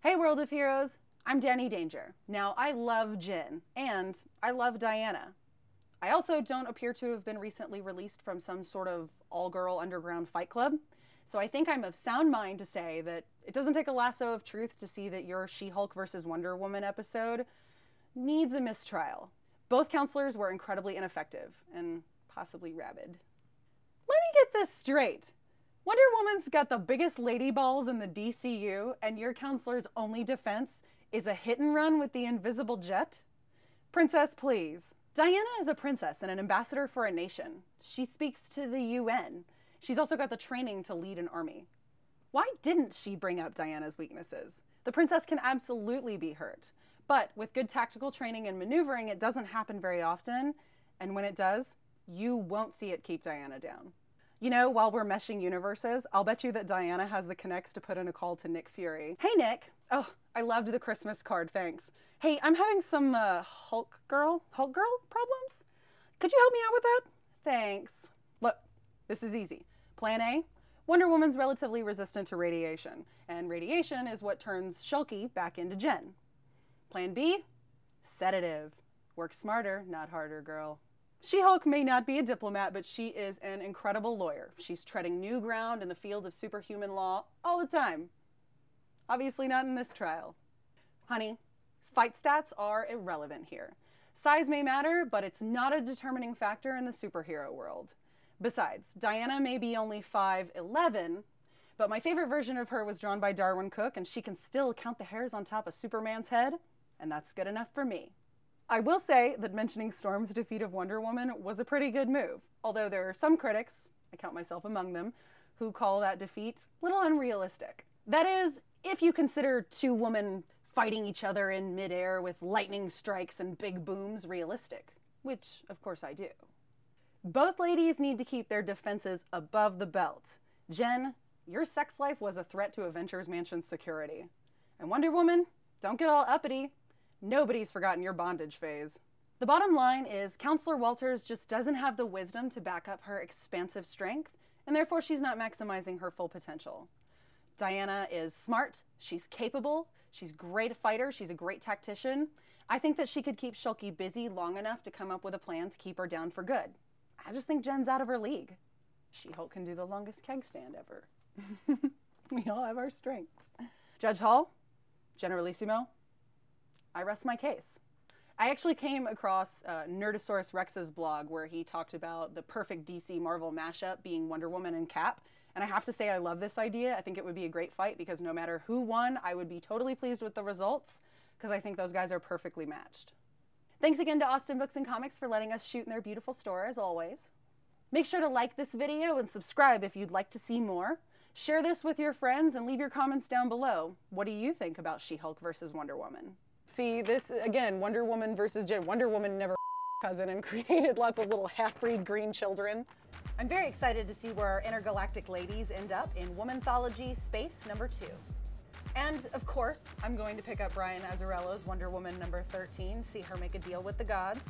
Hey World of Heroes, I'm Danny Danger. Now I love Jen, and I love Diana. I also don't appear to have been recently released from some sort of all-girl underground fight club, so I think I'm of sound mind to say that it doesn't take a lasso of truth to see that your She-Hulk vs. Wonder Woman episode needs a mistrial. Both counselors were incredibly ineffective, and possibly rabid. Let me get this straight. Wonder Woman's got the biggest lady balls in the DCU, and your counselor's only defense is a hit and run with the invisible jet? Princess, please. Diana is a princess and an ambassador for a nation. She speaks to the UN. She's also got the training to lead an army. Why didn't she bring up Diana's weaknesses? The princess can absolutely be hurt, but with good tactical training and maneuvering, it doesn't happen very often, and when it does, you won't see it keep Diana down. You know, while we're meshing universes, I'll bet you that Diana has the connects to put in a call to Nick Fury. Hey, Nick. Oh, I loved the Christmas card, thanks. Hey, I'm having some Hulk girl problems? Could you help me out with that? Thanks. Look, this is easy. Plan A, Wonder Woman's relatively resistant to radiation, and radiation is what turns Shulky back into Jen. Plan B, sedative. Work smarter, not harder, girl. She-Hulk may not be a diplomat, but she is an incredible lawyer. She's treading new ground in the field of superhuman law all the time. Obviously not in this trial. Honey, fight stats are irrelevant here. Size may matter, but it's not a determining factor in the superhero world. Besides, Diana may be only 5'11", but my favorite version of her was drawn by Darwin Cook, and she can still count the hairs on top of Superman's head, and that's good enough for me. I will say that mentioning Storm's defeat of Wonder Woman was a pretty good move, although there are some critics, I count myself among them, who call that defeat a little unrealistic. That is, if you consider two women fighting each other in midair with lightning strikes and big booms realistic, which of course I do. Both ladies need to keep their defenses above the belt. Jen, your sex life was a threat to Avengers Mansion's security. And Wonder Woman, don't get all uppity. Nobody's forgotten your bondage phase. The bottom line is Counselor Walters just doesn't have the wisdom to back up her expansive strength, and therefore she's not maximizing her full potential. Diana is smart, she's capable, she's a great fighter, she's a great tactician. I think that she could keep Shulky busy long enough to come up with a plan to keep her down for good. I just think Jen's out of her league. She-Hulk can do the longest keg stand ever. We all have our strengths. Judge Hall, Generalissimo, I rest my case. I actually came across Nerdosaurus Rex's blog where he talked about the perfect DC Marvel mashup being Wonder Woman and Cap. And I have to say I love this idea. I think it would be a great fight because no matter who won, I would be totally pleased with the results because I think those guys are perfectly matched. Thanks again to Austin Books and Comics for letting us shoot in their beautiful store as always. Make sure to like this video and subscribe if you'd like to see more. Share this with your friends and leave your comments down below. What do you think about She-Hulk versus Wonder Woman? See, this, again, Wonder Woman versus Jen. Wonder Woman never cousin and created lots of little half-breed green children. I'm very excited to see where our intergalactic ladies end up in Womanthology Space #2. And, of course, I'm going to pick up Brian Azzarello's Wonder Woman #13, see her make a deal with the gods.